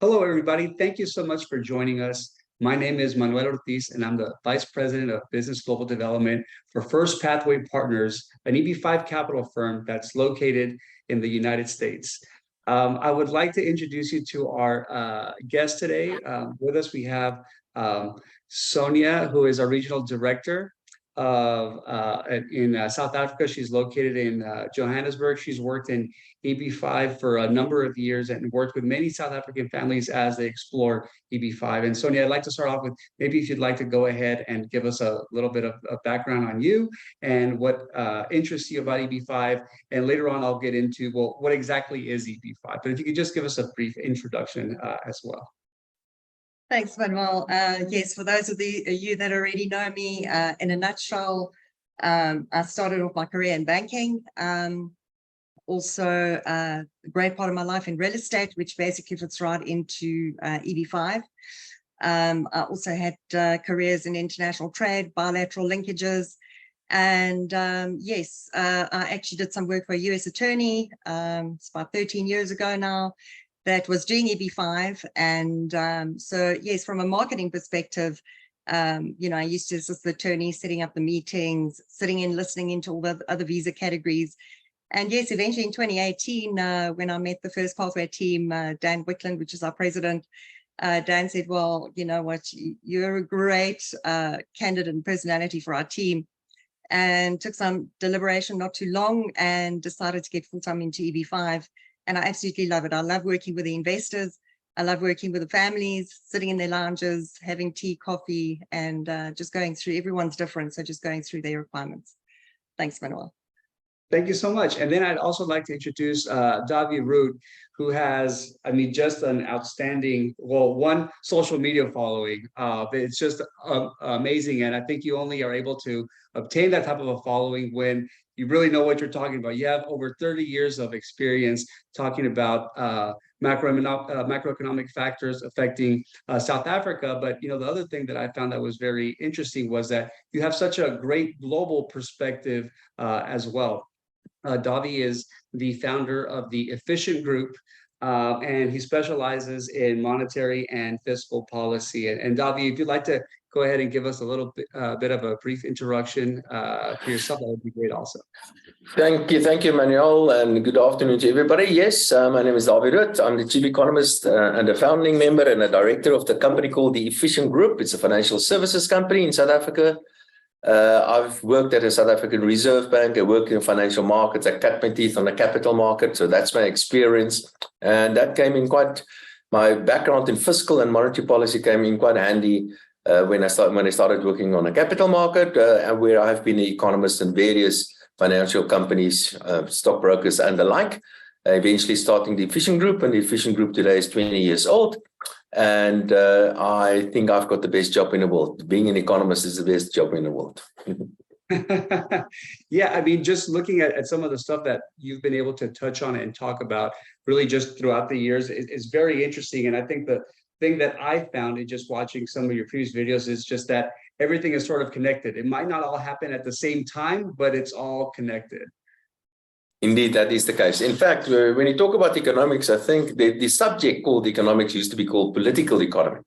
Hello, everybody. Thank you so much for joining us. My name is Manuel Ortiz, and I'm the Vice President of Business Global Development for Firstpathway Partners, an EB-5 capital firm that's located in the United States. I would like to introduce you to our guest today. With us, we have Sonja, who is our Regional Director in South Africa. She's located in Johannesburg. She's worked in EB-5 for a number of years and worked with many South African families as they explore EB-5. And Sonja, I'd like to start off with maybe if you'd like to go ahead and give us a little bit of background on you and what interests you about EB-5. And later on, I'll get into, well, what exactly is EB-5? But if you could just give us a brief introduction as well. Thanks, Manuel. Yes, for those of you that already know me, in a nutshell, I started off my career in banking. Also, a great part of my life in real estate, which basically fits right into EB-5. I also had careers in international trade, bilateral linkages, and yes, I actually did some work for a US attorney. It's about 13 years ago now. That was doing EB-5, and so yes, from a marketing perspective, I used to assist the attorney setting up the meetings, sitting in, listening into all the other visa categories. And yes, eventually in 2018, when I met the Firstpathway team, Dan Wickland, which is our president, Dan said, well, you know what, you're a great candidate and personality for our team, and took some deliberation, not too long, and decided to get full-time into EB-5. And I absolutely love it. I love working with the investors. I love working with the families, sitting in their lounges, having tea, coffee, and just going through, everyone's different, so just going through their requirements. Thanks, Manuel. Thank you so much. And then I'd also like to introduce Dawie Roodt, who has, just an outstanding, one social media following. It's just amazing. And I think you only are able to obtain that type of a following when you really know what you're talking about. You have over 30 years of experience talking about macroeconomic factors affecting South Africa. But the other thing that I found that was very interesting was that you have such a great global perspective as well. Dawie is the founder of the Efficient Group, and he specializes in monetary and fiscal policy. And Dawie, if you'd like to go ahead and give us a little bit of a brief introduction for yourself, that would be great also. Thank you, Manuel, and good afternoon to everybody. Yes, my name is Dawie Roodt. I'm the chief economist and a founding member and a director of the company called the Efficient Group. It's a financial services company in South Africa. I've worked at a South African Reserve Bank. I work in financial markets. I cut my teeth on the capital market, so that's my experience. And that came in my background in fiscal and monetary policy came in quite handy when I started working on a capital market, and where I've been an economist in various financial companies, stockbrokers and the like, eventually starting the Efficient Group. And the Efficient Group today is 20 years old. And I think I've got the best job in the world. Being an economist is the best job in the world. Yeah, just looking at some of the stuff that you've been able to touch on and talk about really just throughout the years is very interesting. And I think the thing that I found in just watching some of your previous videos is just that everything is sort of connected. It might not all happen at the same time, but it's all connected. Indeed, that is the case. In fact, when you talk about economics, I think the subject called economics used to be called political economy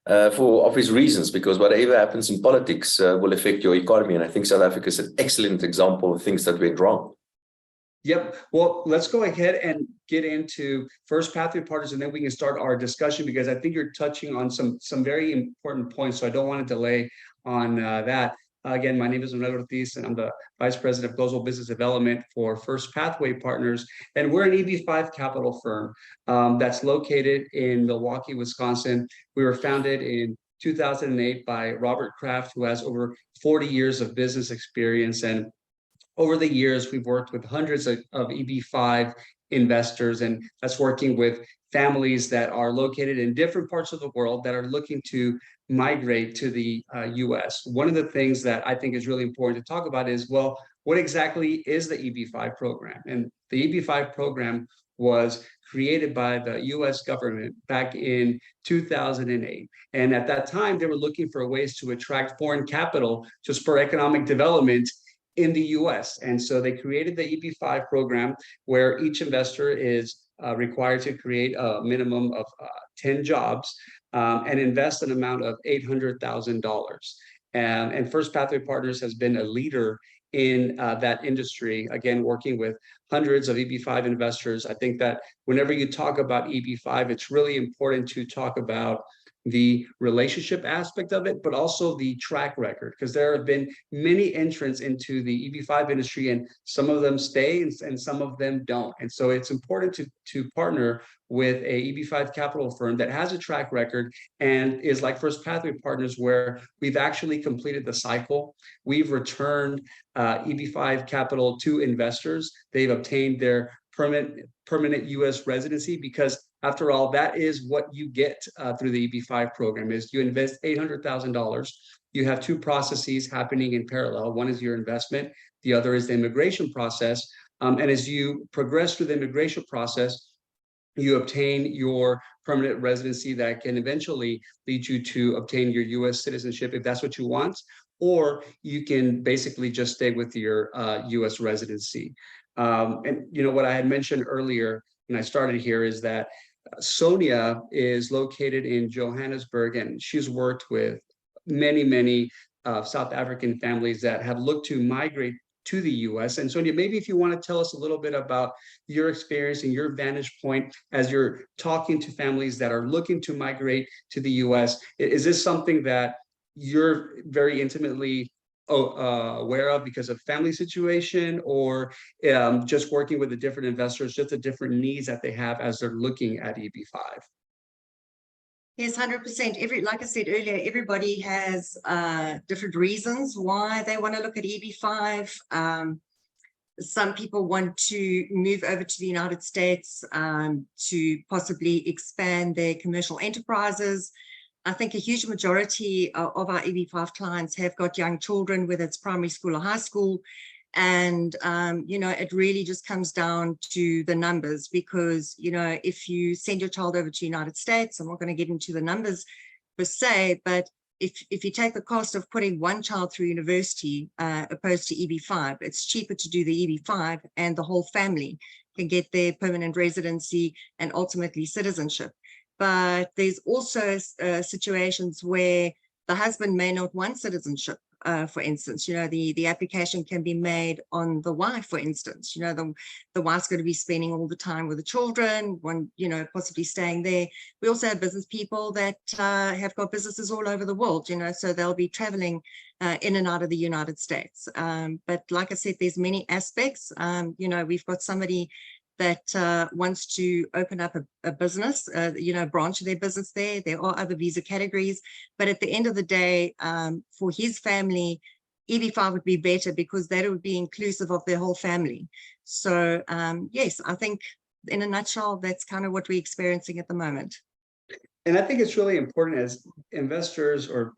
for obvious reasons, because whatever happens in politics will affect your economy. And I think South Africa is an excellent example of things that went wrong. Yep. Well, let's go ahead and get into Firstpathway Partners, and then we can start our discussion, because I think you're touching on some very important points. So I don't want to delay on that. Again, my name is Manuel Ortiz, and I'm the Vice President of Global Business Development for Firstpathway Partners. And we're an EB-5 capital firm that's located in Milwaukee, Wisconsin. We were founded in 2008 by Robert Kraft, who has over 40 years of business experience. And over the years, we've worked with hundreds of EB-5 investors, and that's working with families that are located in different parts of the world that are looking to migrate to the US. One of the things that I think is really important to talk about is, well, what exactly is the EB-5 program? And the EB-5 program was created by the US government back in 2008. And at that time, they were looking for ways to attract foreign capital to spur economic development in the US. And so they created the EB-5 program, where each investor is required to create a minimum of 10 jobs and invest an amount of $800,000. And First Pathway Partners has been a leader in that industry, again, working with hundreds of EB-5 investors. I think that whenever you talk about EB-5, it's really important to talk about the relationship aspect of it, but also the track record, because there have been many entrants into the EB-5 industry, and some of them stay and some of them don't. And so it's important to partner with a EB-5 capital firm that has a track record and is like First Pathway Partners, where we've actually completed the cycle. We've returned EB-5 capital to investors. They've obtained their permanent U.S. residency, because after all, that is what you get through the EB-5 program. Is you invest $800,000. You have two processes happening in parallel. One is your investment. The other is the immigration process. And as you progress through the immigration process, you obtain your permanent residency that can eventually lead you to obtain your U.S. citizenship if that's what you want, or you can basically just stay with your U.S. residency. And what I had mentioned earlier when I started here is that Sonja is located in Johannesburg, and she's worked with many South African families that have looked to migrate to the U.S. And Sonja, maybe if you want to tell us a little bit about your experience and your vantage point as you're talking to families that are looking to migrate to the U.S. Is this something that you're very intimately aware of because of family situation, or just working with the different investors, just the different needs that they have as they're looking at EB-5? Yes, 100%. Like I said earlier, everybody has different reasons why they want to look at EB-5. Some people want to move over to the United States to possibly expand their commercial enterprises. I think a huge majority of our EB-5 clients have got young children, whether it's primary school or high school. And, it really just comes down to the numbers, because, if you send your child over to the United States, I'm not going to get into the numbers per se, but if you take the cost of putting one child through university opposed to EB-5, it's cheaper to do the EB-5, and the whole family can get their permanent residency and ultimately citizenship. But there's also situations where the husband may not want citizenship. For instance, the application can be made on the wife, for instance. The wife's going to be spending all the time with the children, possibly staying there. We also have business people that have got businesses all over the world, so they'll be traveling in and out of the United States. But like I said, there's many aspects. We've got somebody that wants to open up a business, branch their business there. There are other visa categories, but at the end of the day, for his family, EB-5 would be better because that would be inclusive of their whole family. So yes, I think in a nutshell, that's kind of what we're experiencing at the moment. And I think it's really important as investors or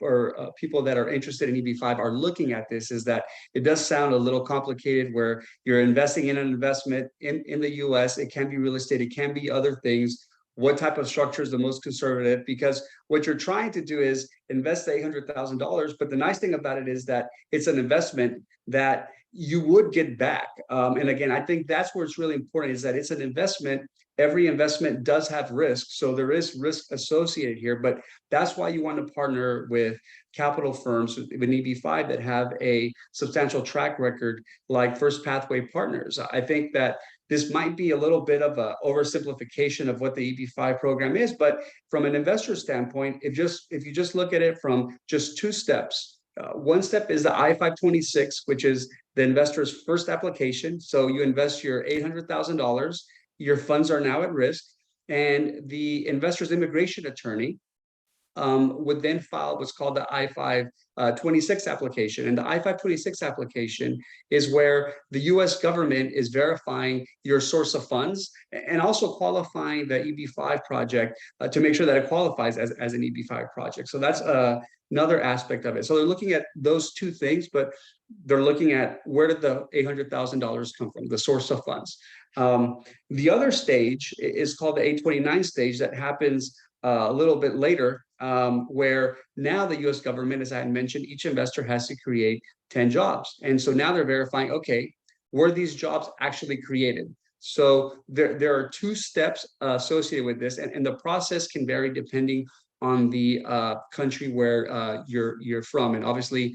people that are interested in EB-5 are looking at this, is that it does sound a little complicated where you're investing in an investment in the US. It can be real estate, it can be other things. What type of structure is the most conservative? Because what you're trying to do is invest the $800,000. But the nice thing about it is that it's an investment that you would get back. And again, I think that's where it's really important, is that it's an investment. Every investment does have risk, so there is risk associated here, but that's why you want to partner with capital firms with EB-5 that have a substantial track record like First Pathway Partners. I think that this might be a little bit of an oversimplification of what the EB-5 program is, but from an investor standpoint, if you just look at it from just two steps. One step is the I-526, which is the investor's first application. So you invest your $800,000. Your funds are now at risk, and the investor's immigration attorney would then file what's called the I-526 application. And the I-526 application is where the US government is verifying your source of funds and also qualifying the EB-5 project to make sure that it qualifies as an EB-5 project. So that's another aspect of it. So they're looking at those two things, but they're looking at where did the $800,000 come from, the source of funds. The other stage is called the 829 stage that happens a little bit later, where now the US government, as I had mentioned, each investor has to create 10 jobs. And so now they're verifying, okay, were these jobs actually created? So there are two steps associated with this, and the process can vary depending on the country where you're from. And obviously,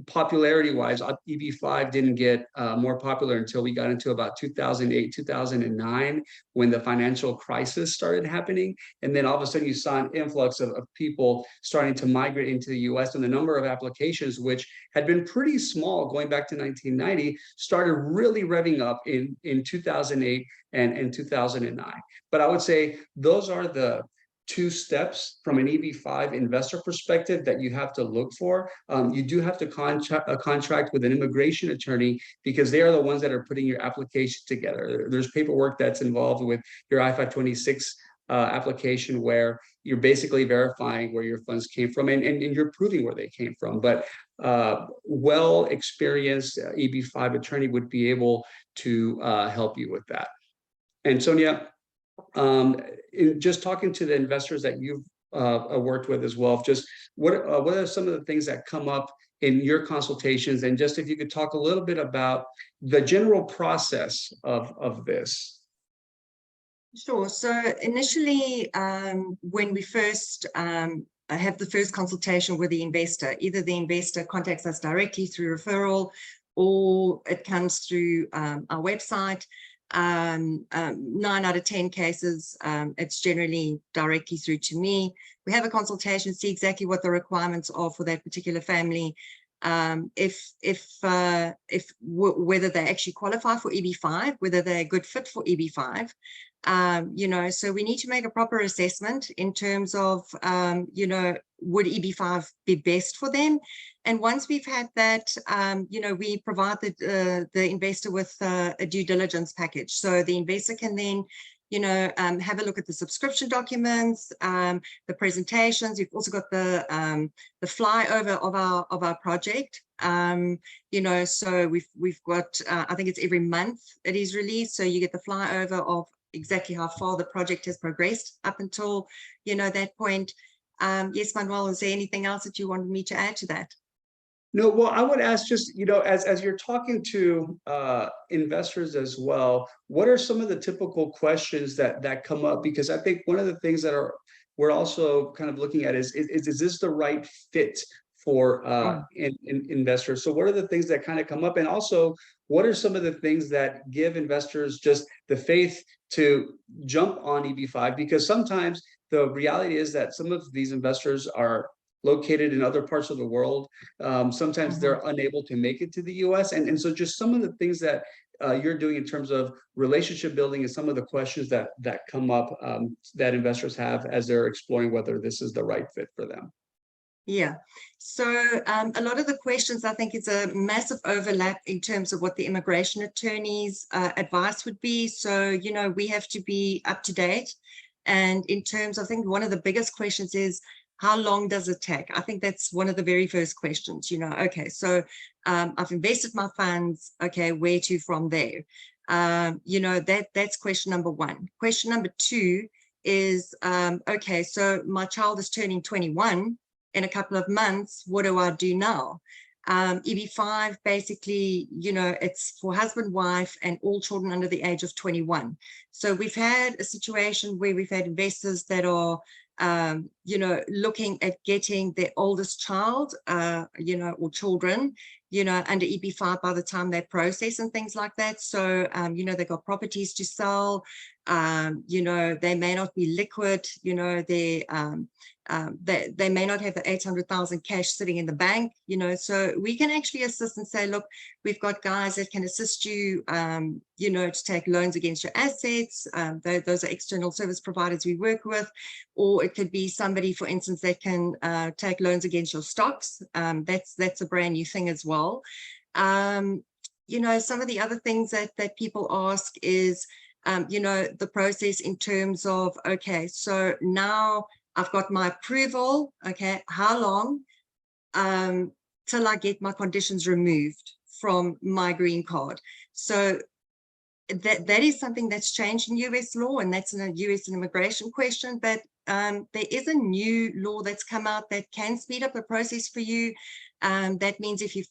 popularity-wise, EB-5 didn't get more popular until we got into about 2008, 2009, when the financial crisis started happening. And then all of a sudden you saw an influx of people starting to migrate into the US, and the number of applications, which had been pretty small going back to 1990, started really revving up in 2008 and 2009. But I would say those are the two steps from an EB-5 investor perspective that you have to look for. You do have to contract with an immigration attorney, because they are the ones that are putting your application together. There's paperwork that's involved with your I-526 application, where you're basically verifying where your funds came from, and you're proving where they came from. But well-experienced EB-5 attorney would be able to help you with that. And Sonja, in just talking to the investors that you've worked with as well, just what are some of the things that come up in your consultations, and just if you could talk a little bit about the general process of this. Sure. So initially, when we first have the first consultation with the investor, either the investor contacts us directly through referral, or it comes through our website. 9 out of 10 cases, it's generally directly through to me. We have a consultation, see exactly what the requirements are for that particular family, whether they actually qualify for EB-5, whether they're a good fit for EB-5. You know, so we need to make a proper assessment in terms of, you know, would EB-5 be best for them? And once we've had that, you know, we provide the investor with a due diligence package. So the investor can then, you know, have a look at the subscription documents, the presentations. We've also got the flyover of our project. You know, so we've got, I think it's every month it is released. So you get the flyover of exactly how far the project has progressed up until, you know, that point. Yes, Manuel, is there anything else that you wanted me to add to that? No, well, I would ask, just, you know, as you're talking to investors as well, what are some of the typical questions that come up? Because I think one of the things that we're also kind of looking at is this the right fit for investors? So what are the things that kind of come up? And also, what are some of the things that give investors just the faith to jump on EB-5? Because sometimes the reality is that some of these investors are located in other parts of the world. Sometimes they're unable to make it to the US. And so just some of the things that you're doing in terms of relationship building, and some of the questions that come up that investors have as they're exploring whether this is the right fit for them. Yeah, so a lot of the questions, I think, is a massive overlap in terms of what the immigration attorney's advice would be. So, you know, we have to be up to date. And in terms, I think one of the biggest questions is, how long does it take? I think that's one of the very first questions, you know. Okay, so I've invested my funds, okay, where to from there? You know, that's question number one. Question number two is, okay, so my child is turning 21 in a couple of months, what do I do now? EB-5, basically, you know, it's for husband, wife, and all children under the age of 21. So we've had a situation where we've had investors that are, you know, looking at getting their oldest child, you know, or children, you know, under EB-5 by the time they process and things like that. So, you know, they've got properties to sell, you know, they may not be liquid, you know, they may not have the 800,000 cash sitting in the bank, you know, so we can actually assist and say, look, we've got guys that can assist you, you know, to take loans against your assets. Those are external service providers we work with, or it could be somebody, for instance, that can take loans against your stocks. That's a brand new thing as well. You know, some of the other things that people ask is, you know, the process in terms of, okay, so now I've got my approval, okay, how long till I get my conditions removed from my green card? So that is something that's changed in US law, and that's a US immigration question, but there is a new law that's come out that can speed up the process for you. That means if you're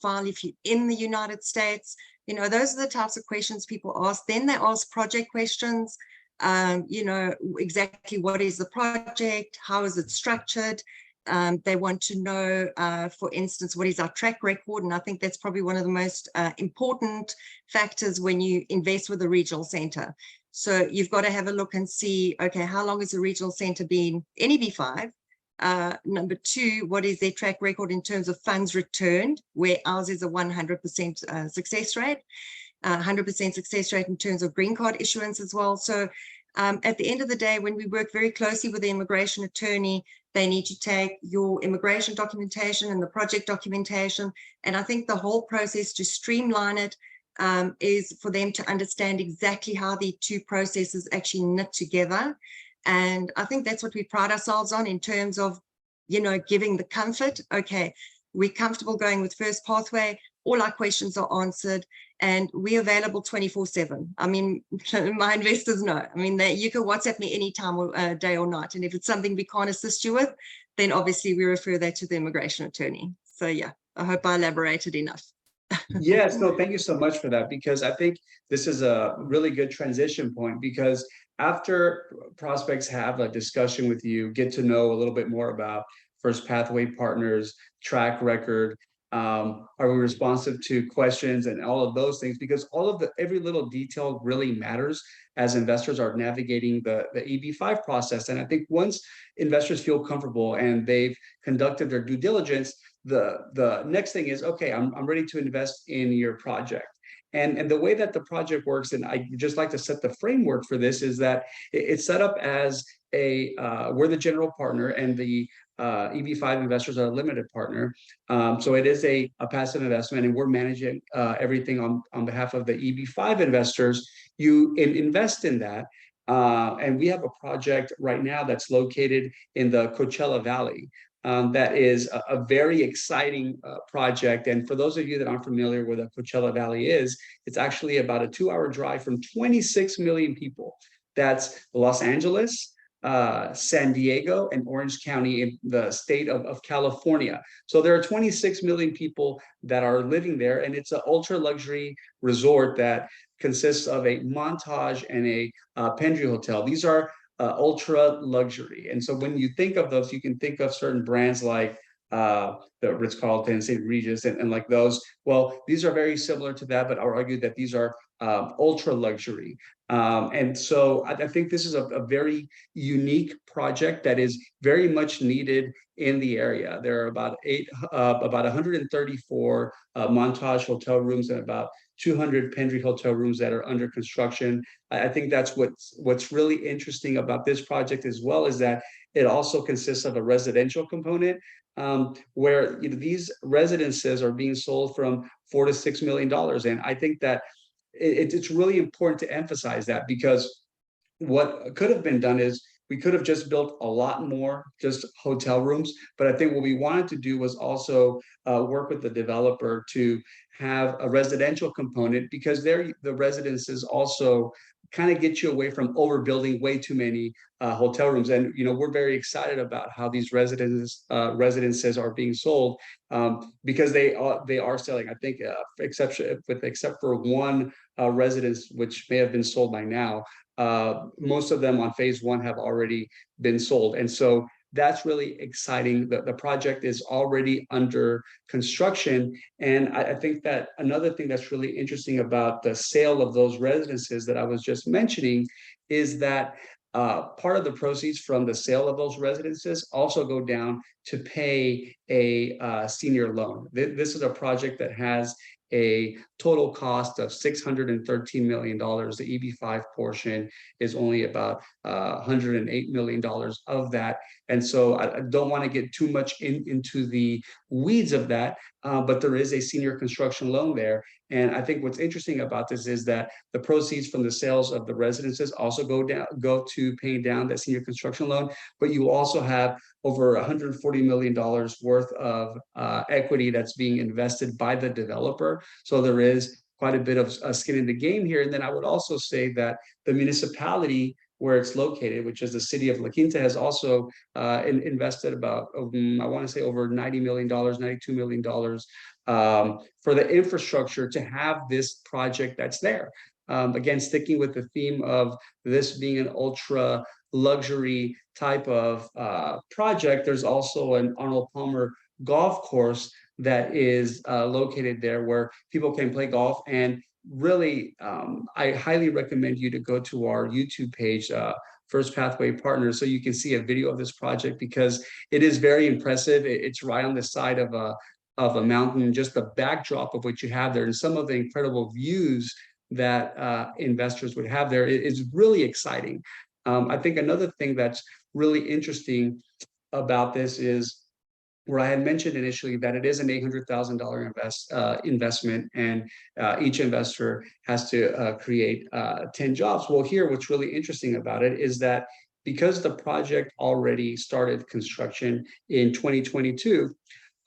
in the United States, you know, those are the types of questions people ask. Then they ask project questions. You know, exactly what is the project? How is it structured? They want to know, for instance, what is our track record? And I think that's probably one of the most important factors when you invest with a regional center. So you've got to have a look and see, okay, how long has the regional center been in EB-5? Number two, what is their track record in terms of funds returned, where ours is a 100% success rate, 100% success rate in terms of green card issuance as well. So at the end of the day, when we work very closely with the immigration attorney, they need to take your immigration documentation and the project documentation. And I think the whole process, to streamline it, is for them to understand exactly how the two processes actually knit together. And I think that's what we pride ourselves on in terms of, you know, giving the comfort. Okay, we're comfortable going with Firstpathway. All our questions are answered, and we're available 24/7. I mean, my investors know. I mean, you can WhatsApp me anytime, day or night. And if it's something we can't assist you with, then obviously we refer that to the immigration attorney. So yeah, I hope I elaborated enough. Yes, no, thank you so much for that, because I think this is a really good transition point, because after prospects have a discussion with you, get to know a little bit more about Firstpathway Partners, track record, are we responsive to questions and all of those things, because every little detail really matters as investors are navigating the EB-5 process. And I think once investors feel comfortable and they've conducted their due diligence, the next thing is, okay, I'm ready to invest in your project. And the way that the project works, and I just like to set the framework for this, is that it's set up as we're the general partner, and the EB-5 investors are a limited partner. So it is a passive investment, and we're managing everything on behalf of the EB-5 investors. You invest in that. And we have a project right now that's located in the Coachella Valley. That is a very exciting project. And for those of you that aren't familiar with what Coachella Valley is, it's actually about a 2-hour drive from 26 million people. That's Los Angeles, San Diego, and Orange County in the state of California. So there are 26 million people that are living there, and it's an ultra luxury resort that consists of a Montage and a Pendry hotel. These are ultra luxury. And so when you think of those, you can think of certain brands like the Ritz-Carlton, St. Regis, and like those. Well, these are very similar to that, but I would argue that these are ultra luxury. And so I think this is a very unique project that is very much needed in the area. There are about 134 Montage hotel rooms and about 200 Pendry hotel rooms that are under construction. I think that's what's really interesting about this project as well, is that it also consists of a residential component, where these residences are being sold from $4 to $6 million. And I think that it's really important to emphasize that, because what could have been done is we could have just built a lot more just hotel rooms. But I think what we wanted to do was also work with the developer to have a residential component, because the residences also kind of get you away from overbuilding way too many hotel rooms. And we're very excited about how these residences are being sold, because they are selling. I think except for one residence, which may have been sold by now, most of them on phase one have already been sold. And so that's really exciting. The project is already under construction. And I think that another thing that's really interesting about the sale of those residences that I was just mentioning is that part of the proceeds from the sale of those residences also go down to pay a senior loan. This is a project that has a total cost of $613 million. The EB-5 portion is only about $108 million of that. And so I don't want to get too much into the weeds of that, but there is a senior construction loan there. And I think what's interesting about this is that the proceeds from the sales of the residences also go to paying down that senior construction loan, but you also have over $140 million worth of equity that's being invested by the developer. So there is quite a bit of skin in the game here. And then I would also say that the municipality where it's located, which is the city of La Quinta, has also invested about, I want to say over $90 million, $92 million for the infrastructure to have this project that's there. Again, sticking with the theme of this being an ultra luxury type of project, there's also an Arnold Palmer golf course that is located there where people can play golf. And really, I highly recommend you to go to our YouTube page, Firstpathway Partners, so you can see a video of this project, because it is very impressive. It's right on the side of a mountain, just the backdrop of what you have there and some of the incredible views that investors would have there is really exciting. I think another thing that's really interesting about this is where I had mentioned initially that it is an $800,000 investment, and each investor has to create 10 jobs. Well, here, what's really interesting about it is that because the project already started construction in 2022,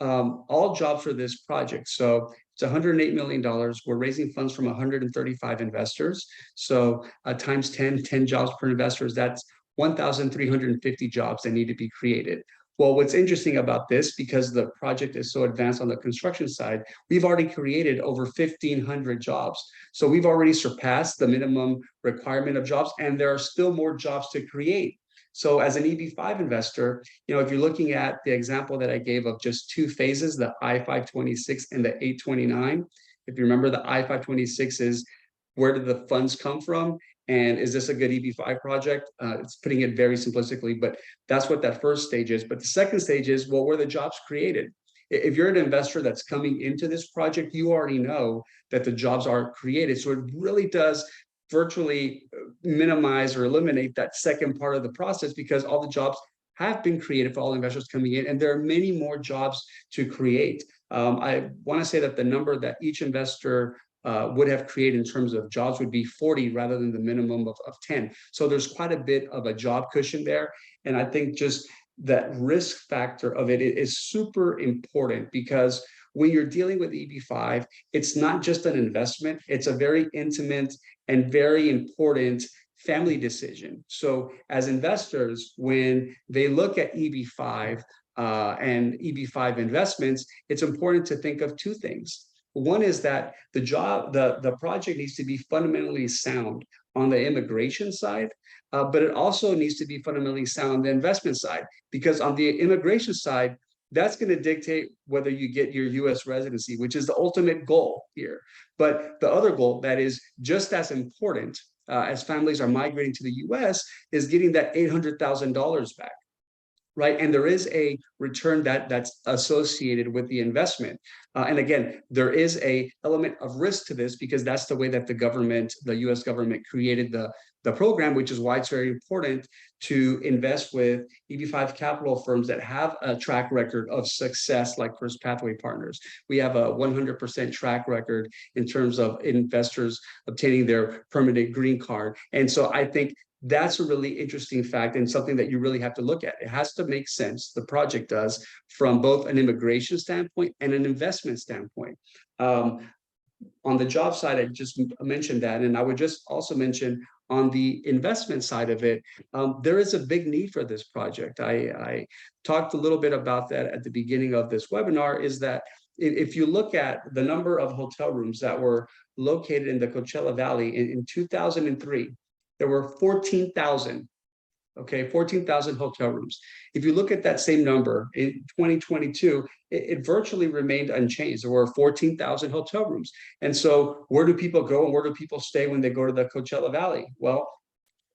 all jobs for this project. So it's $108 million. We're raising funds from 135 investors. So times 10 jobs per investor, that's 1,350 jobs that need to be created. Well, what's interesting about this, because the project is so advanced on the construction side, we've already created over 1,500 jobs. So we've already surpassed the minimum requirement of jobs, and there are still more jobs to create. So as an EB-5 investor, if you're looking at the example that I gave of just two phases, the I-526 and the 829, if you remember, the I-526 is where did the funds come from? And is this a good EB-5 project? It's putting it very simplistically, but that's what that first stage is. But the second stage is, well, where the jobs created? If you're an investor that's coming into this project, you already know that the jobs are created. So it really does virtually minimize or eliminate that second part of the process, because all the jobs have been created for all investors coming in, and there are many more jobs to create. I want to say that the number that each investor would have created in terms of jobs would be 40 rather than the minimum of 10. So there's quite a bit of a job cushion there. And I think just that risk factor of it is super important, because when you're dealing with EB-5, it's not just an investment, it's a very intimate and very important family decision. So as investors, when they look at EB-5 and EB-5 investments, it's important to think of two things. One is that the project needs to be fundamentally sound on the immigration side, but it also needs to be fundamentally sound on the investment side, because on the immigration side, that's going to dictate whether you get your US residency, which is the ultimate goal here. But the other goal that is just as important as families are migrating to the US is getting that $800,000 back. Right. And there is a return that's associated with the investment. And again, there is a element of risk to this, because that's the way that the US government created the program, which is why it's very important to invest with EB-5 capital firms that have a track record of success, like Firstpathway Partners. We have a 100% track record in terms of investors obtaining their permanent green card. And so I think that's a really interesting fact, and something that you really have to look at. It has to make sense, the project does, from both an immigration standpoint and an investment standpoint. On the job side, I just mentioned that, and I would just also mention on the investment side of it, there is a big need for this project. I talked a little bit about that at the beginning of this webinar, is that if you look at the number of hotel rooms that were located in the Coachella Valley in 2003, there were 14,000, 14,000 hotel rooms. If you look at that same number in 2022, it virtually remained unchanged. There were 14,000 hotel rooms. And so where do people go and where do people stay when they go to the Coachella Valley? Well,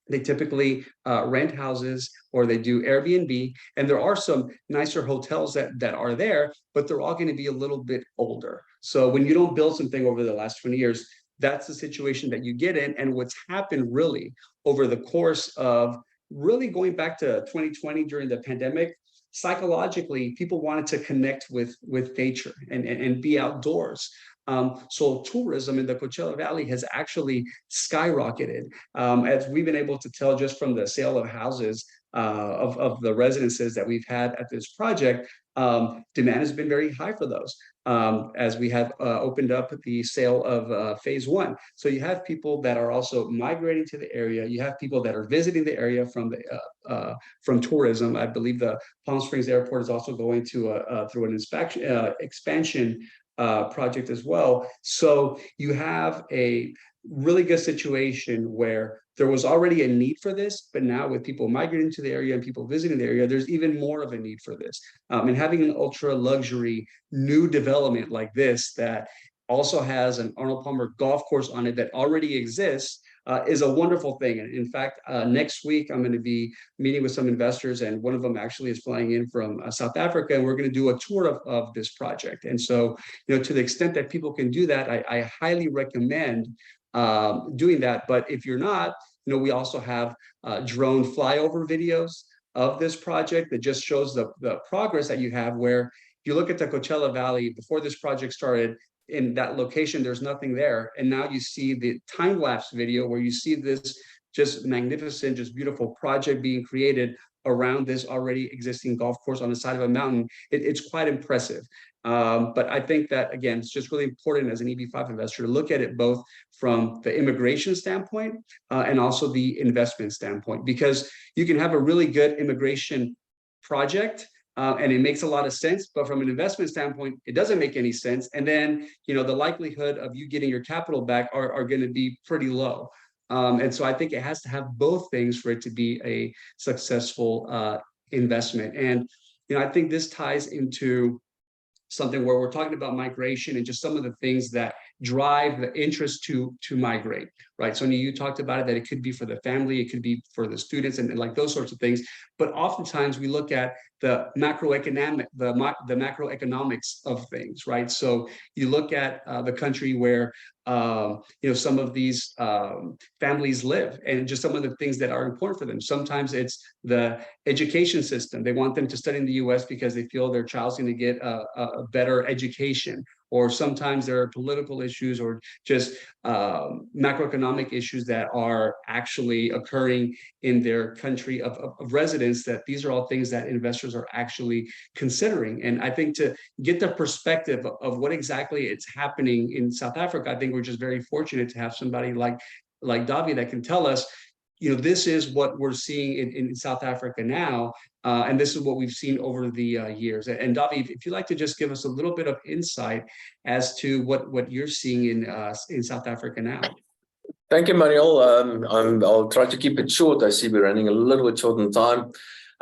they typically rent houses, or they do Airbnb. And there are some nicer hotels that are there, but they're all going to be a little bit older. So when you don't build something over the last 20 years, that's the situation that you get in. And what's happened really over the course of really going back to 2020 during the pandemic, psychologically, people wanted to connect with nature and be outdoors. So tourism in the Coachella Valley has actually skyrocketed, as we've been able to tell just from the sale of houses, of the residences that we've had at this project. Demand has been very high for those, as we have opened up the sale of phase one. So you have people that are also migrating to the area. You have people that are visiting the area from tourism. I believe the Palm Springs Airport is also going to through an expansion project as well. So you have a really good situation where there was already a need for this, but now with people migrating to the area and people visiting the area, there's even more of a need for this. And having an ultra luxury new development like this that also has an Arnold Palmer golf course on it that already exists is a wonderful thing. And in fact, next week, I'm going to be meeting with some investors, and one of them actually is flying in from South Africa, and we're going to do a tour of this project. And so, to the extent that people can do that, I highly recommend doing that. But if you're not, we also have drone flyover videos of this project that just shows the progress that you have, where if you look at the Coachella Valley before this project started, in that location, there's nothing there. And now you see the time-lapse video where you see this just magnificent, just beautiful project being created around this already existing golf course on the side of a mountain. It's quite impressive. But I think that, again, it's just really important as an EB-5 investor to look at it both from the immigration standpoint and also the investment standpoint, because you can have a really good immigration project and it makes a lot of sense, but from an investment standpoint, it doesn't make any sense. And then, the likelihood of you getting your capital back are going to be pretty low. And so I think it has to have both things for it to be a successful investment. And, I think this ties into something where we're talking about migration and just some of the things that drive the interest to migrate, right? So you talked about it, that it could be for the family, it could be for the students, and like those sorts of things. But oftentimes we look at the macroeconomics of things, right? So you look at the country where some of these families live, and just some of the things that are important for them. Sometimes it's the education system. They want them to study in the US because they feel their child's going to get a better education. Or sometimes there are political issues or just macroeconomic issues that are actually occurring in their country of residence, that these are all things that investors are actually considering. And I think to get the perspective of what exactly is happening in South Africa, I think we're just very fortunate to have somebody like Dawie that can tell us, this is what we're seeing in South Africa now, and this is what we've seen over the years. And Dawie, if you'd like to just give us a little bit of insight as to what you're seeing in South Africa now. Thank you, Manuel. I'll try to keep it short. I see we're running a little bit short on time.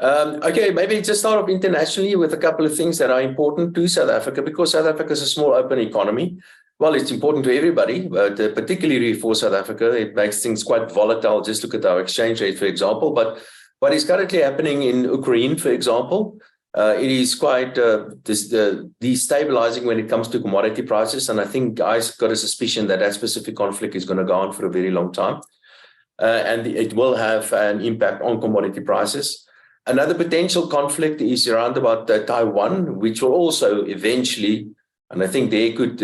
Okay, maybe just start off internationally with a couple of things that are important to South Africa, because South Africa is a small open economy. Well, it's important to everybody, but particularly for South Africa, it makes things quite volatile. Just look at our exchange rate, for example. But what is currently happening in Ukraine, for example, it is quite destabilizing when it comes to commodity prices. And I think guys got a suspicion that specific conflict is going to go on for a very long time. And it will have an impact on commodity prices. Another potential conflict is around about Taiwan, which will also eventually, and I think there could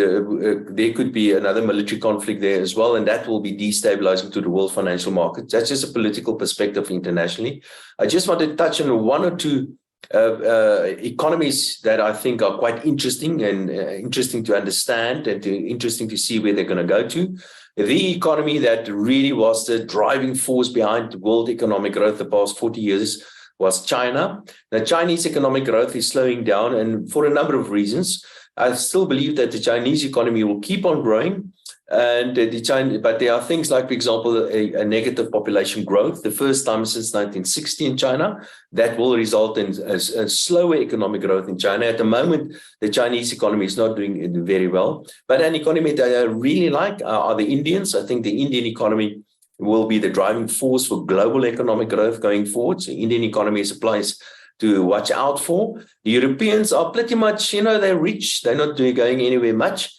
be another military conflict there as well, and that will be destabilizing to the world financial market. That's just a political perspective internationally. I just want to touch on one or two economies that I think are quite interesting and interesting to understand and interesting to see where they're going to go to. The economy that really was the driving force behind world economic growth the past 40 years was China. The Chinese economic growth is slowing down, and for a number of reasons. I still believe that the Chinese economy will keep on growing, but there are things like, for example, a negative population growth, the first time since 1960 in China, that will result in a slower economic growth in China. At the moment, the Chinese economy is not doing very well, but an economy that I really like are the Indians. I think the Indian economy will be the driving force for global economic growth going forward. So Indian economy is a place to watch out for. The Europeans are pretty much, they're rich. They're not going anywhere much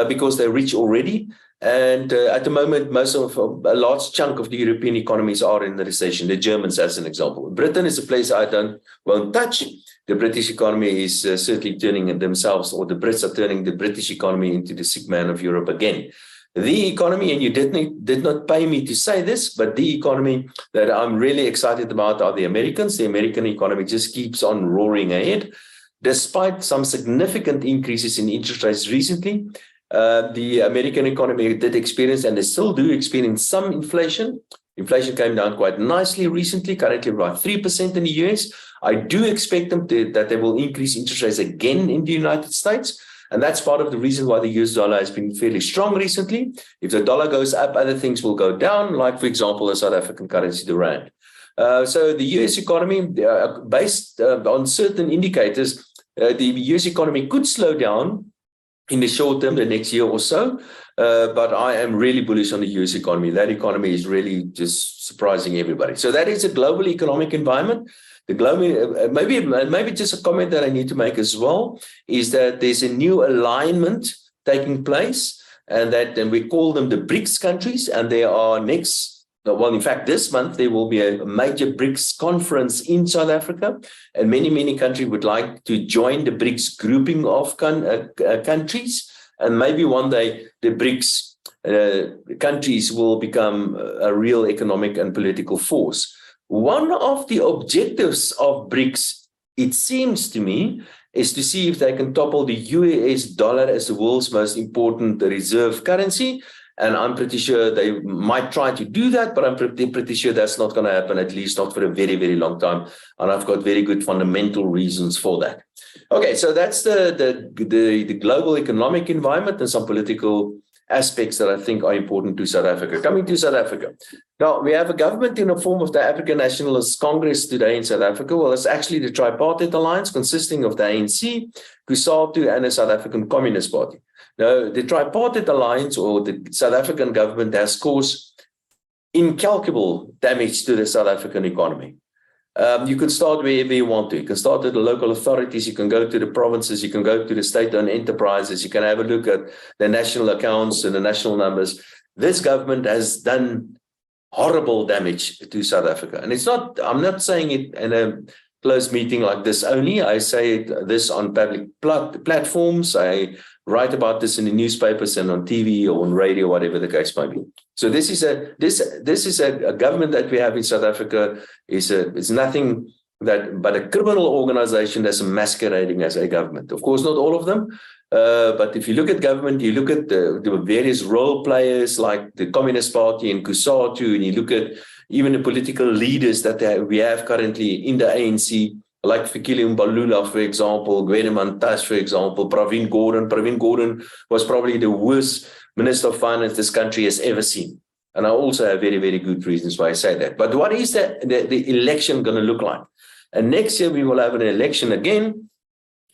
because they're rich already. And at the moment, a large chunk of the European economies are in the recession. The Germans, as an example. Britain is a place I won't touch. The British economy is certainly turning themselves, or the Brits are turning the British economy into the sick man of Europe again. The economy, and you did not pay me to say this, but the economy that I'm really excited about are the Americans. The American economy just keeps on roaring ahead. Despite some significant increases in interest rates recently, the American economy did experience, and they still do experience, some inflation. Inflation came down quite nicely recently, currently about 3% in the US. I do expect that they will increase interest rates again in the United States. And that's part of the reason why the US dollar has been fairly strong recently. If the dollar goes up, other things will go down, like, for example, the South African currency, the rand. So the US economy, based on certain indicators, the US economy could slow down in the short term, the next year or so. But I am really bullish on the US economy. That economy is really just surprising everybody. So that is a global economic environment. The global, maybe just a comment that I need to make as well is that there's a new alignment taking place, and we call them the BRICS countries, and they are in fact, this month there will be a major BRICS conference in South Africa, and many countries would like to join the BRICS grouping of countries, and maybe one day the BRICS countries will become a real economic and political force. One of the objectives of BRICS, it seems to me, is to see if they can topple the US dollar as the world's most important reserve currency. And I'm pretty sure they might try to do that, but I'm pretty sure that's not going to happen, at least not for a very, very long time. And I've got very good fundamental reasons for that. Okay, so that's the global economic environment and some political aspects that I think are important to South Africa. Coming to South Africa. Now, we have a government in the form of the African Nationalist Congress today in South Africa. Well, it's actually the tripartite alliance consisting of the ANC, COSATU, and the South African Communist Party. Now, the tripartite alliance, or the South African government, has caused incalculable damage to the South African economy. You can start wherever you want to. You can start at the local authorities, you can go to the provinces, you can go to the state-owned enterprises, you can have a look at the national accounts and the national numbers. This government has done horrible damage to South Africa. And I'm not saying it in a closed meeting like this only. I say this on public platforms. I write about this in the newspapers and on TV or on radio, whatever the case might be. So this is a government that we have in South Africa is nothing but a criminal organization that's masquerading as a government. Of course, not all of them, but if you look at government, you look at the various role players like the Communist Party and COSATU, and you look at even the political leaders that we have currently in the ANC, like Fikile Mbalula, for example, Gwede Mantashe, for example, Pravin Gordhan. Pravin Gordhan was probably the worst Minister of Finance this country has ever seen. And I also have very, very good reasons why I say that. But what is the election going to look like? And next year we will have an election again.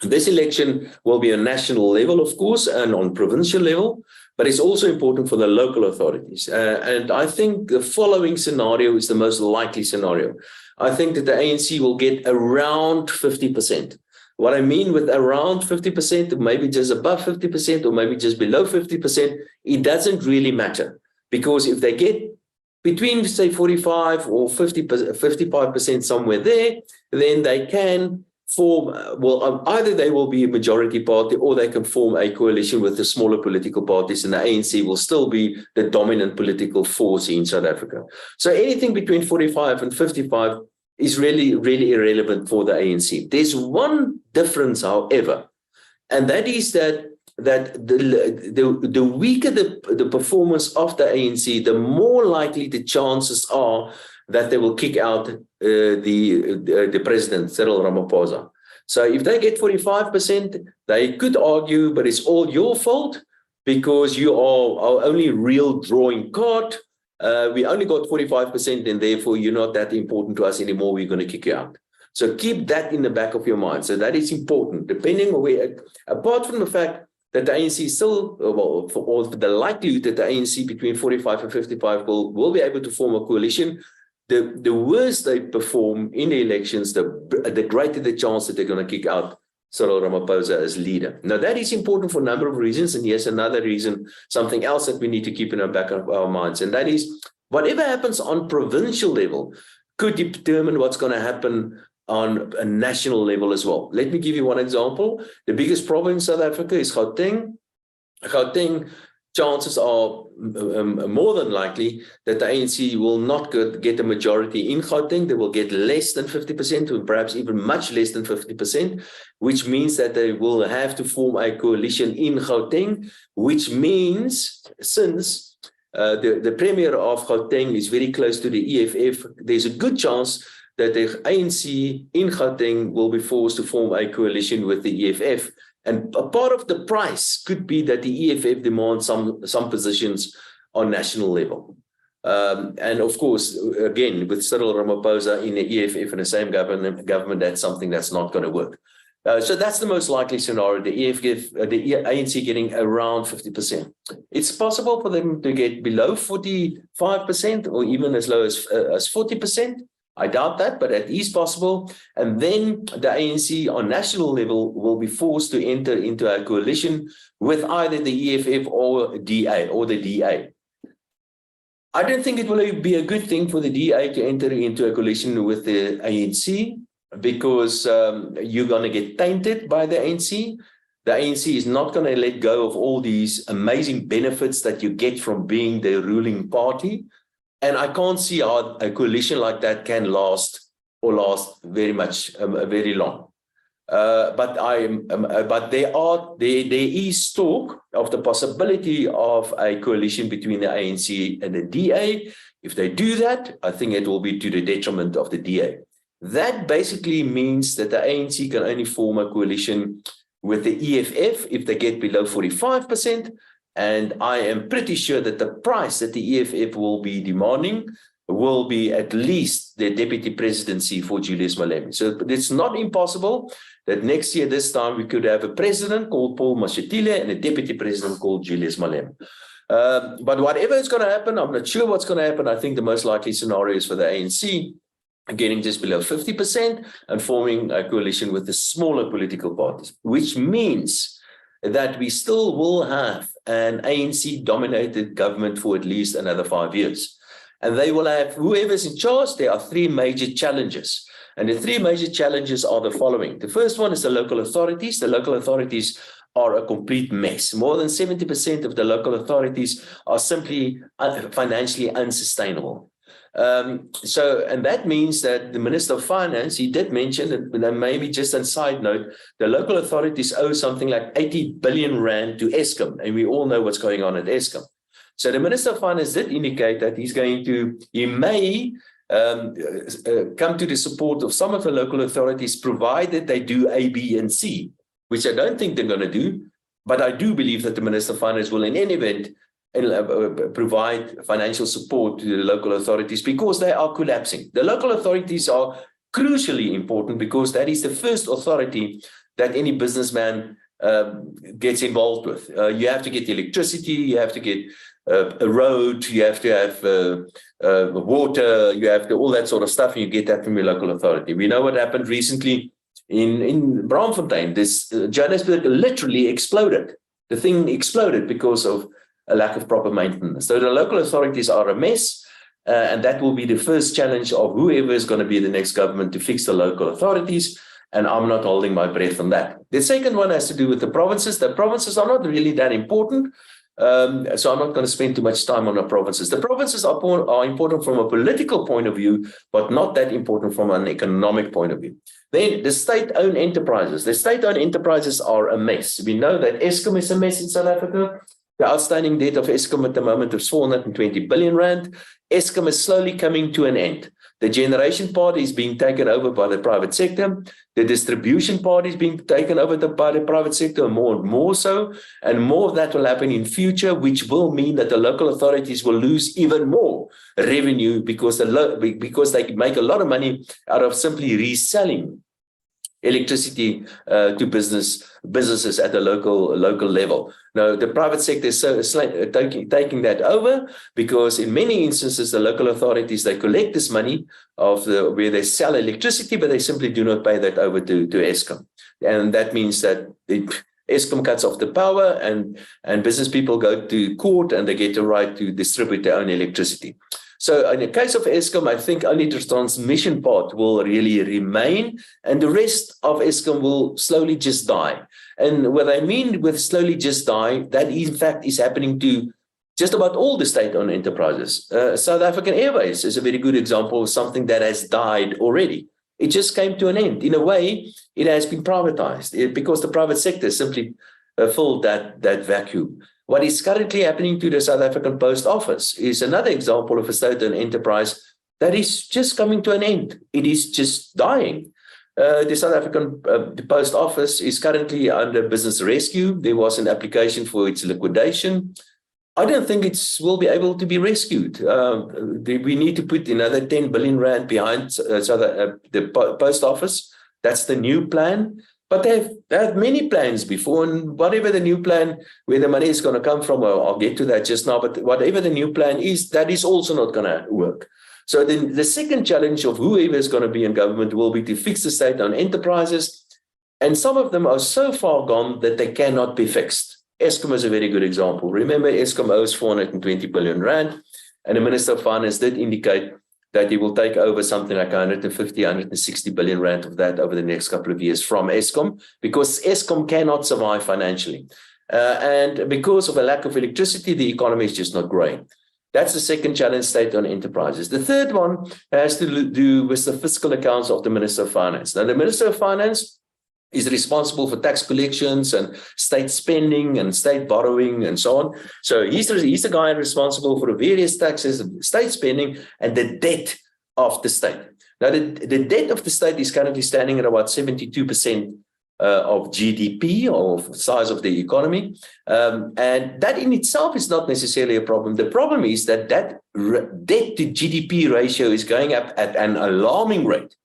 This election will be on national level, of course, and on provincial level, but it's also important for the local authorities. And I think the following scenario is the most likely scenario. I think that the ANC will get around 50%. What I mean with around 50%, maybe just above 50%, or maybe just below 50%, it doesn't really matter. Because if they get between, say, 45 or 55% somewhere there, then they can form, either they will be a majority party or they can form a coalition with the smaller political parties, and the ANC will still be the dominant political force in South Africa. So anything between 45 and 55 is really, really irrelevant for the ANC. There's one difference, however, and that is that the weaker the performance of the ANC, the more likely the chances are that they will kick out the president, Cyril Ramaphosa. So if they get 45%, they could argue, but it's all your fault because you are our only real drawing card. We only got 45%, and therefore you're not that important to us anymore. We're going to kick you out. So keep that in the back of your mind. So that is important, depending on where, apart from the fact that the ANC still, for the likelihood that the ANC between 45 and 55 will be able to form a coalition, the worse they perform in the elections, the greater the chance that they're going to kick out Cyril Ramaphosa as leader. Now, that is important for a number of reasons, and here's another reason, something else that we need to keep in the back of our minds, and that is whatever happens on provincial level could determine what's going to happen on a national level as well. Let me give you one example. The biggest problem in South Africa is Gauteng. Gauteng, chances are more than likely that the ANC will not get a majority in Gauteng. They will get less than 50%, or perhaps even much less than 50%, which means that they will have to form a coalition in Gauteng, which means since the Premier of Gauteng is very close to the EFF, there's a good chance that the ANC in Gauteng will be forced to form a coalition with the EFF. And a part of the price could be that the EFF demands some positions on national level. And of course, again, with Cyril Ramaphosa in the EFF and the same government, that's something that's not going to work. So that's the most likely scenario, the ANC getting around 50%. It's possible for them to get below 45% or even as low as 40%. I doubt that, but it is possible. And then the ANC on national level will be forced to enter into a coalition with either the EFF or DA or the DA. I don't think it will be a good thing for the DA to enter into a coalition with the ANC, because you're going to get tainted by the ANC. The ANC is not going to let go of all these amazing benefits that you get from being the ruling party. And I can't see how a coalition like that can last very long. But there is talk of the possibility of a coalition between the ANC and the DA. If they do that, I think it will be to the detriment of the DA. That basically means that the ANC can only form a coalition with the EFF if they get below 45%. And I am pretty sure that the price that the EFF will be demanding will be at least the deputy presidency for Julius Malema. So it's not impossible that next year, this time, we could have a president called Paul Mashatile and a deputy president called Julius Malema. But whatever is going to happen, I'm not sure what's going to happen. I think the most likely scenario is for the ANC getting just below 50% and forming a coalition with the smaller political parties, which means that we still will have an ANC-dominated government for at least another 5 years. And they will have, whoever's in charge, there are three major challenges. And the three major challenges are the following. The first one is the local authorities. The local authorities are a complete mess. More than 70% of the local authorities are simply financially unsustainable. And that means that the Minister of Finance, he did mention that, maybe just a side note, the local authorities owe something like 80 billion rand to Eskom, and we all know what's going on at Eskom. So the Minister of Finance did indicate that he may come to the support of some of the local authorities, provided they do A, B, and C, which I don't think they're going to do, but I do believe that the Minister of Finance will in any event provide financial support to the local authorities because they are collapsing. The local authorities are crucially important because that is the first authority that any businessman gets involved with. You have to get electricity, you have to get a road, you have to have water, you have to all that sort of stuff, and you get that from your local authority. We know what happened recently in Braamfontein. Johannesburg literally exploded. The thing exploded because of a lack of proper maintenance. So the local authorities are a mess, and that will be the first challenge of whoever is going to be the next government to fix the local authorities, and I'm not holding my breath on that. The second one has to do with the provinces. The provinces are not really that important, so I'm not going to spend too much time on the provinces. The provinces are important from a political point of view, but not that important from an economic point of view. Then the state-owned enterprises. The state-owned enterprises are a mess. We know that Eskom is a mess in South Africa. The outstanding debt of Eskom at the moment is 420 billion rand. Eskom is slowly coming to an end. The generation part is being taken over by the private sector. The distribution part is being taken over by the private sector, more and more so. And more of that will happen in future, which will mean that the local authorities will lose even more revenue because they make a lot of money out of simply reselling electricity to businesses at the local level. Now, the private sector is taking that over, because in many instances, the local authorities, they collect this money where they sell electricity, but they simply do not pay that over to Eskom. And that means that Eskom cuts off the power, and business people go to court and they get the right to distribute their own electricity. So in the case of Eskom, I think only the transmission part will really remain, and the rest of Eskom will slowly just die. And what I mean with slowly just die, that in fact is happening to just about all the state-owned enterprises. South African Airways is a very good example of something that has died already. It just came to an end. In a way, it has been privatized because the private sector simply filled that vacuum. What is currently happening to the South African Post Office is another example of a state-owned enterprise that is just coming to an end. It is just dying. The South African Post Office is currently under business rescue. There was an application for its liquidation. I don't think it will be able to be rescued. We need to put another 10 billion rand behind the Post Office. That's the new plan. But they had many plans before, and whatever the new plan, where the money is going to come from, I'll get to that just now, but whatever the new plan is, that is also not going to work. So then the second challenge of whoever is going to be in government will be to fix the state-owned enterprises, and some of them are so far gone that they cannot be fixed. Eskom is a very good example. Remember, Eskom owes 420 billion rand, and the Minister of Finance did indicate that he will take over something like 150, 160 billion rand of that over the next couple of years from Eskom, because Eskom cannot survive financially. And because of a lack of electricity, the economy is just not growing. That's the second challenge, state-owned enterprises. The third one has to do with the fiscal accounts of the Minister of Finance. Now, the Minister of Finance is responsible for tax collections and state spending and state borrowing and so on. So he's the guy responsible for the various taxes, state spending, and the debt of the state. Now, the debt of the state is currently standing at about 72% of GDP, or size of the economy. And that in itself is not necessarily a problem. The problem is that debt to GDP ratio is going up at an alarming rate.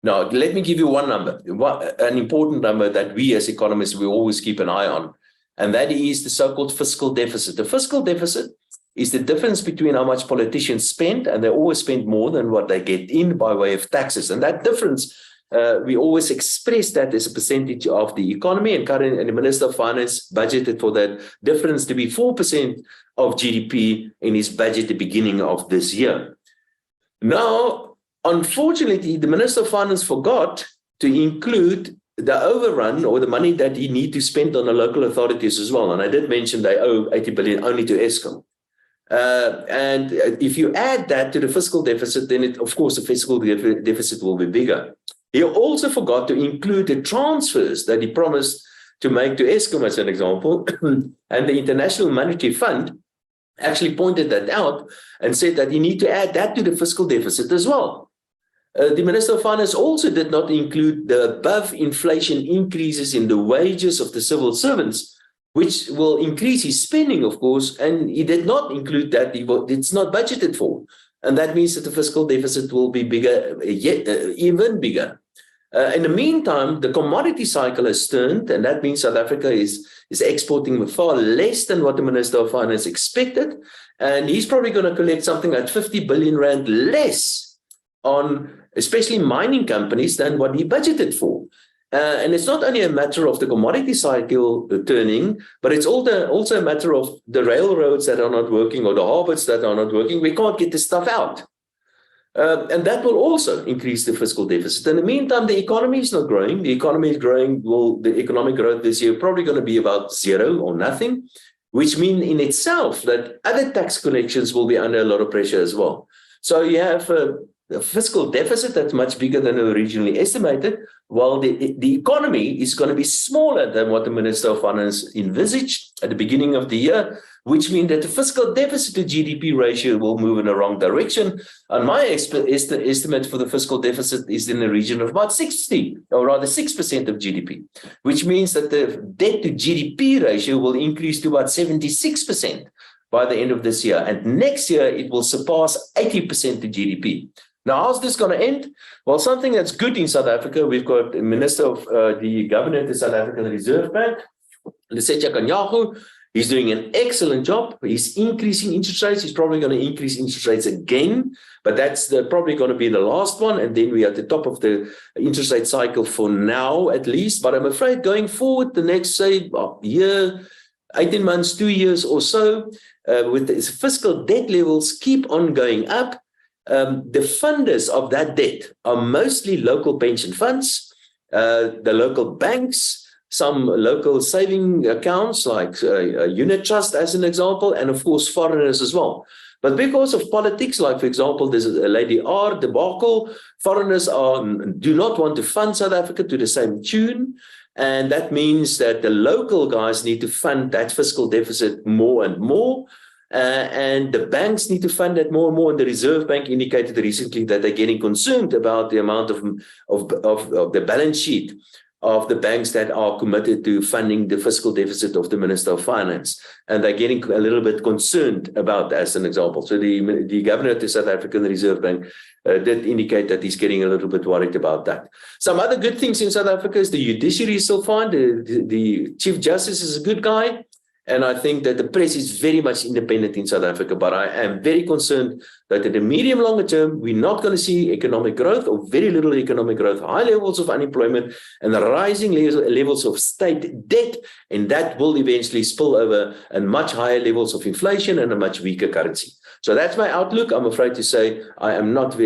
Now, let me give you one number, an important number that we as economists, we always keep an eye on, and that is the so-called fiscal deficit. The fiscal deficit is the difference between how much politicians spend, and they always spend more than what they get in by way of taxes. And that difference, we always express that as a percentage of the economy, and the Minister of Finance budgeted for that difference to be 4% of GDP in his budget at the beginning of this year. Now, unfortunately, the Minister of Finance forgot to include the overrun, or the money that he needs to spend on the local authorities as well. And I did mention they owe 80 billion only to Eskom. And if you add that to the fiscal deficit, then of course the fiscal deficit will be bigger. He also forgot to include the transfers that he promised to make to Eskom, as an example. And the International Monetary Fund actually pointed that out and said that you need to add that to the fiscal deficit as well. The Minister of Finance also did not include the above inflation increases in the wages of the civil servants, which will increase his spending, of course, and he did not include that. It's not budgeted for. And that means that the fiscal deficit will be bigger, even bigger. In the meantime, the commodity cycle has turned, and that means South Africa is exporting far less than what the Minister of Finance expected. And he's probably going to collect something like 50 billion rand less on especially mining companies than what he budgeted for. And it's not only a matter of the commodity cycle turning, but it's also a matter of the railroads that are not working, or the harbors that are not working. We can't get the stuff out. And that will also increase the fiscal deficit. In the meantime, the economy is not growing. The economy is growing. The economic growth this year probably going to be about zero or nothing, which means in itself that other tax collections will be under a lot of pressure as well. So you have a fiscal deficit that's much bigger than originally estimated, while the economy is going to be smaller than what the Minister of Finance envisaged at the beginning of the year, which means that the fiscal deficit to GDP ratio will move in the wrong direction. And my estimate for the fiscal deficit is in the region of about 60, or rather 6% of GDP, which means that the debt to GDP ratio will increase to about 76% by the end of this year. And next year, it will surpass 80% to GDP, Now, how's this going to end? Well, something that's good in South Africa, we've got the Minister of the Governor of the South African Reserve Bank, Lesetja Kganyago. He's doing an excellent job. He's increasing interest rates. He's probably going to increase interest rates again, but that's probably going to be the last one. And then we're at the top of the interest rate cycle for now, at least. But I'm afraid going forward, the next, say, year, 18 months, 2 years or so, with the fiscal debt levels keep on going up, the funders of that debt are mostly local pension funds, the local banks, some local saving accounts like unit trust as an example, and of course foreigners as well. But because of politics, like for example, there's a Lady R debacle, foreigners do not want to fund South Africa to the same tune. And that means that the local guys need to fund that fiscal deficit more and more. And the banks need to fund that more and more. And the Reserve Bank indicated recently that they're getting concerned about the amount of the balance sheet of the banks that are committed to funding the fiscal deficit of the Minister of Finance. And they're getting a little bit concerned about that, as an example. So the governor of the South African Reserve Bank did indicate that he's getting a little bit worried about that. Some other good things in South Africa is the judiciary is still fine. The Chief Justice is a good guy. And I think that the press is very much independent in South Africa, but I am very concerned that in the medium longer term, we're not going to see economic growth or very little economic growth, high levels of unemployment and rising levels of state debt. And that will eventually spill over and much higher levels of inflation and a much weaker currency. So that's my outlook. I'm afraid to say I am not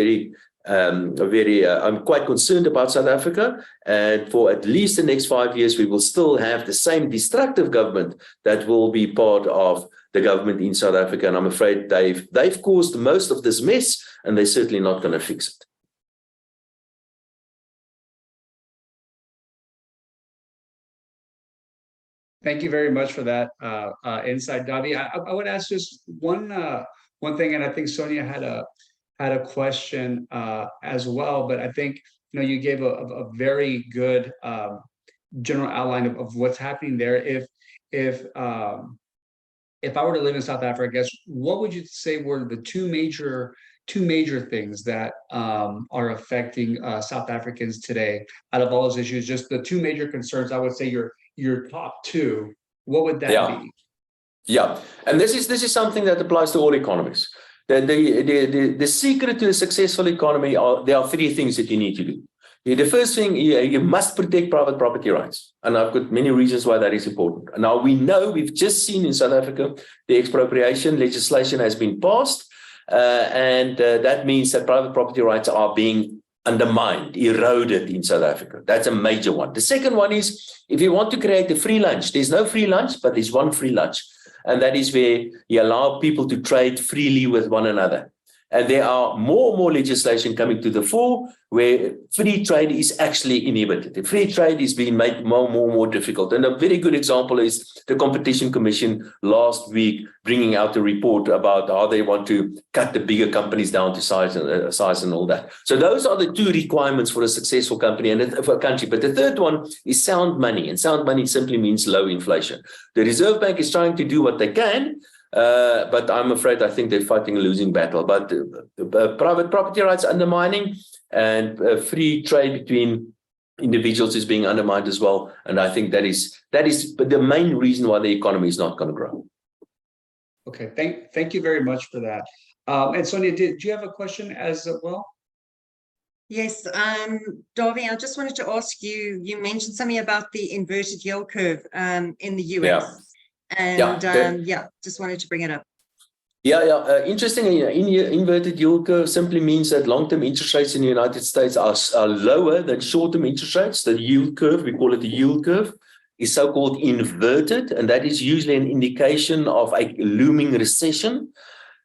I'm quite concerned about South Africa, and for at least the next 5 years we will still have the same destructive government that will be part of the government in South Africa, and I'm afraid they've caused most of this mess, and they're certainly not going to fix it. Thank you very much for that insight, Dawie. I would ask just one thing, and I think Sonja had a question as well, but I think you gave a very good general outline of what's happening there. If I were to live in South Africa, I guess what would you say were the two major things that are affecting South Africans today out of all those issues? Just the two major concerns. I would say your top two. What would that be? Yeah, and this is something that applies to all economies. The secret to a successful economy there are three things that you need to do. The first thing, you must protect private property rights. And I've got many reasons why that is important. Now, we've just seen in South Africa, the expropriation legislation has been passed. And that means that private property rights are being undermined, eroded in South Africa. That's a major one. The second one is, if you want to create a free lunch, there's no free lunch, but there's one free lunch. And that is where you allow people to trade freely with one another. And there are more and more legislation coming to the fore where free trade is actually inhibited. The free trade is being made more and more difficult. And a very good example is the Competition Commission last week bringing out a report about how they want to cut the bigger companies down to size and all that. So those are the two requirements for a successful company and for a country. But the third one is sound money. And sound money simply means low inflation. The Reserve Bank is trying to do what they can, but I think they're fighting a losing battle. But private property rights undermining and free trade between individuals is being undermined as well. And I think that is the main reason why the economy is not going to grow. Okay, thank you very much for that. And Sonja, do you have a question as well? Yes, Dawie, I just wanted to ask you, you mentioned something about the inverted yield curve in the US. Yeah. And just wanted to bring it up. Interestingly, inverted yield curve simply means that long-term interest rates in the United States are lower than short-term interest rates. The yield curve, we call it the yield curve, is so-called inverted, and that is usually an indication of a looming recession.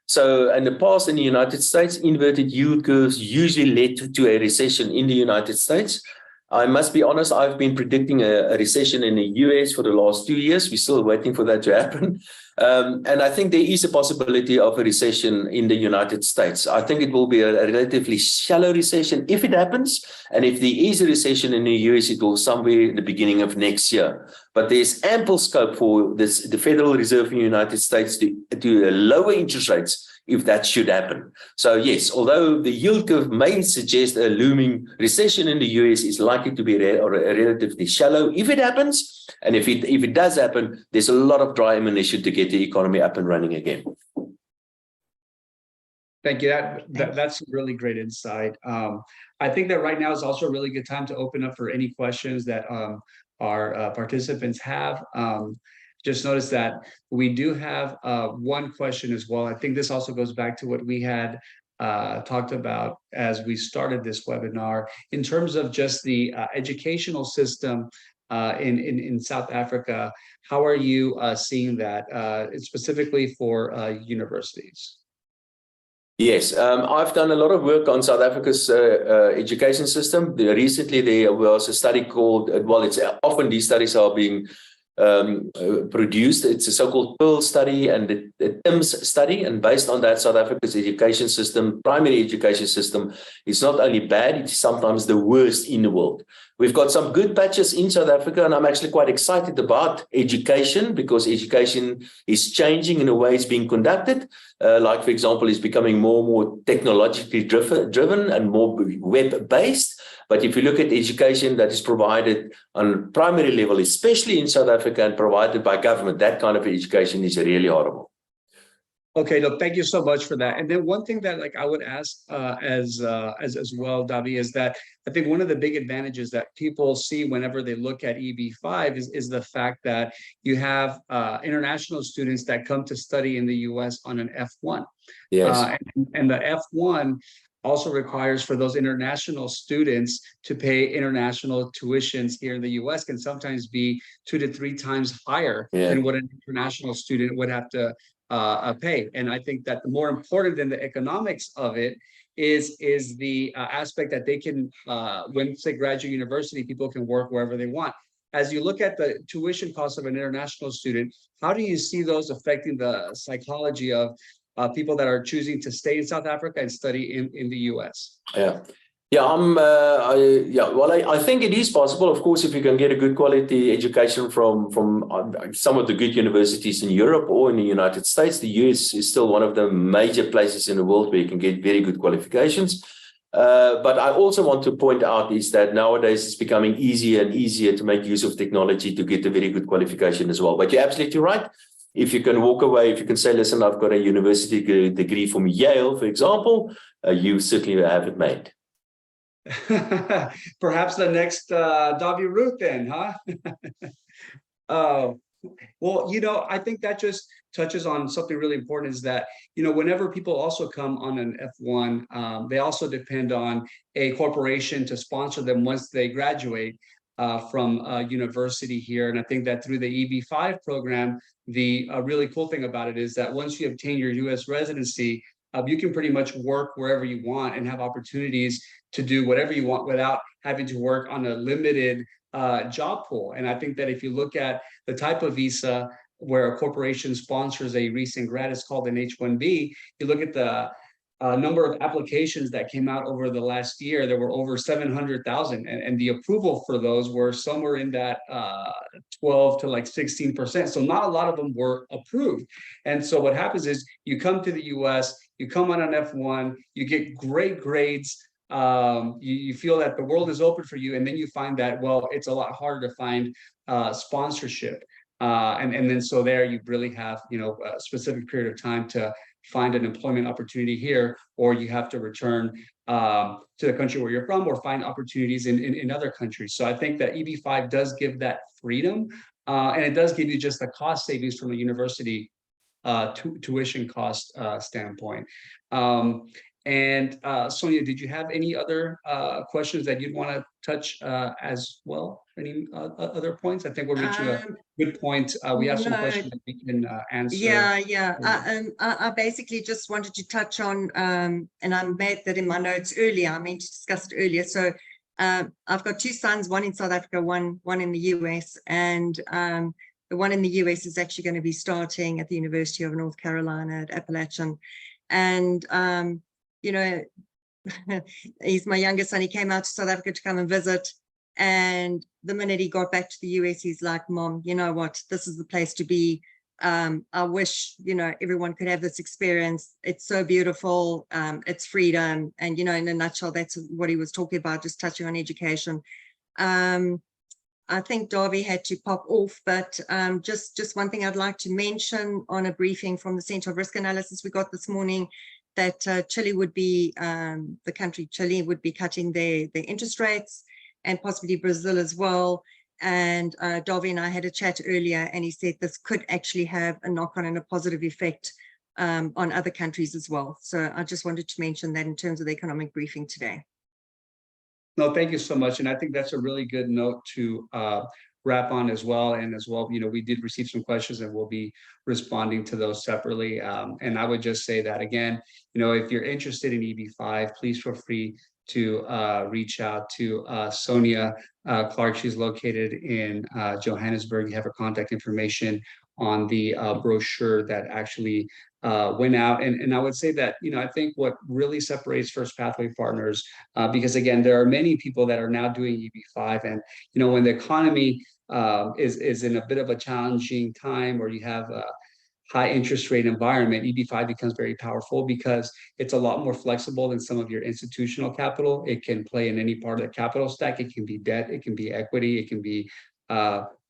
So in the past in the United States, inverted yield curves usually led to a recession in the United States. I must be honest, I've been predicting a recession in the US for the last 2 years. We're still waiting for that to happen. And I think there is a possibility of a recession in the United States. I think it will be a relatively shallow recession if it happens. And if there is a recession in the US, it will somewhere in the beginning of next year. But there's ample scope for the Federal Reserve in the United States to lower interest rates if that should happen. So yes, although the yield curve may suggest a looming recession in the US, is likely to be relatively shallow if it happens. And if it does happen, there's a lot of dry ammunition to get the economy up and running again. Thank you. That's really great insight. I think that right now is also a really good time to open up for any questions that our participants have. Just notice that we do have one question as well. I think this also goes back to what we had talked about as we started this webinar in terms of just the educational system in South Africa. How are you seeing that specifically for universities? Yes, I've done a lot of work on South Africa's education system. Recently, there was a study called, well, it's often these studies are being produced. It's a so-called Pearl study and the TIMS study. And based on that, South Africa's education system, primary education system, is not only bad, it's sometimes the worst in the world. We've got some good patches in South Africa, and I'm actually quite excited about education because education is changing in the way it's being conducted. Like, for example, it's becoming more and more technologically driven and more web-based. But if you look at education that is provided on primary level, especially in South Africa and provided by government, that kind of education is really horrible. Okay, no, thank you so much for that. And then one thing that I would ask as well, Dawie, is that I think one of the big advantages that people see whenever they look at EB-5 is the fact that you have international students that come to study in the US on an F1. Yes. And the F1 also requires for those international students to pay international tuitions here in the US, can sometimes be 2 to 3 times higher than what an international student would have to pay. And I think that the more important than the economics of it is the aspect that they can, when say graduate university, people can work wherever they want. As you look at the tuition costs of an international student, how do you see those affecting the psychology of people that are choosing to stay in South Africa and study in the US? I think it is possible. Of course, if you can get a good quality education from some of the good universities in Europe or in the United States, the US is still one of the major places in the world where you can get very good qualifications. But I also want to point out is that nowadays it's becoming easier and easier to make use of technology to get a very good qualification as well. But you're absolutely right. If you can walk away, if you can say, listen, I've got a university degree from Yale, for example, you certainly have it made. Perhaps the next Dawie Roodt then, huh? Well, I think that just touches on something really important is that, whenever people also come on an F1, they also depend on a corporation to sponsor them once they graduate from university here. And I think that through the EB-5 program, the really cool thing about it is that once you obtain your US residency, you can pretty much work wherever you want and have opportunities to do whatever you want without having to work on a limited job pool. And I think that if you look at the type of visa where a corporation sponsors a recent grad, it's called an H-1B, you look at the number of applications that came out over the last year, there were over 700,000, and the approval for those were somewhere in that 12 to 16%. So not a lot of them were approved. And so what happens is you come to the US, you come on an F1, you get great grades, you feel that the world is open for you, and then you find that, well, it's a lot harder to find sponsorship. And then so there you really have, a specific period of time to find an employment opportunity here, or you have to return to the country where you're from or find opportunities in other countries. So I think that EB-5 does give that freedom, and it does give you just the cost savings from a university tuition cost standpoint. And Sonja, did you have any other questions that you'd want to touch as well? Any other points? I think we're reaching a good point. We have some questions that we can answer. I basically just wanted to touch on, and I made that in my notes earlier. I meant to discuss it earlier. So I've got 2 sons, one in South Africa, one in the US, and the one in the US is actually going to be starting at the University of North Carolina at Appalachian. And he's my youngest son. He came out to South Africa to come and visit. And the minute he got back to the US, he's like, Mom, you know what? This is the place to be. I wish, everyone could have this experience. It's so beautiful. It's freedom. And, in a nutshell, that's what he was talking about, just touching on education. I think Dawie had to pop off, but just one thing I'd like to mention on a briefing from the Center of Risk Analysis we got this morning, that Chile would be, the country Chile would be cutting their interest rates, and possibly Brazil as well. And Dawie and I had a chat earlier, and he said this could actually have a knock-on and a positive effect on other countries as well. So I just wanted to mention that in terms of the economic briefing today. No, thank you so much. And I think that's a really good note to wrap on as well. And as well, we did receive some questions and we'll be responding to those separately. And I would just say that again, if you're interested in EB-5, please feel free to reach out to Sonja Clarke. She's located in Johannesburg. You have her contact information on the brochure that actually went out. And I would say that, I think what really separates Firstpathway partners, because again, there are many people that are now doing EB-5, and, when the economy is in a bit of a challenging time, or you have a high interest rate environment, EB-5 becomes very powerful because it's a lot more flexible than some of your institutional capital. It can play in any part of the capital stack. It can be debt, it can be equity, it can be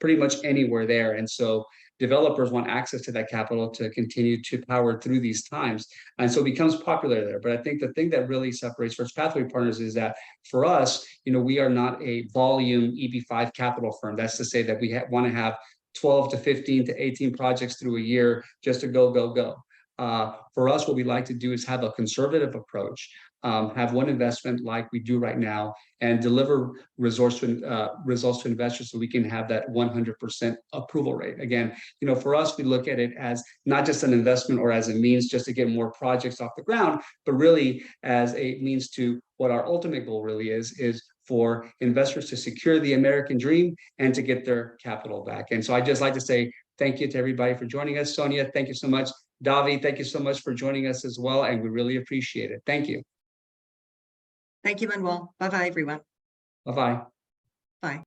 pretty much anywhere there. And so developers want access to that capital to continue to power through these times. And so it becomes popular there. But I think the thing that really separates Firstpathway partners is that for us, we are not a volume EB-5 capital firm. That's to say that we want to have 12 to 15 to 18 projects through a year just to go. For us, what we like to do is have a conservative approach, have one investment like we do right now, and deliver results to investors so we can have that 100% approval rate. Again, for us, we look at it as not just an investment or as a means just to get more projects off the ground, but really as a means to what our ultimate goal really is for investors to secure the American dream and to get their capital back. And so I'd just like to say thank you to everybody for joining us. Sonja, thank you so much. Dawie, thank you so much for joining us as well, and we really appreciate it. Thank you. Thank you, Manuel. Bye-bye, everyone. Bye-bye. Bye.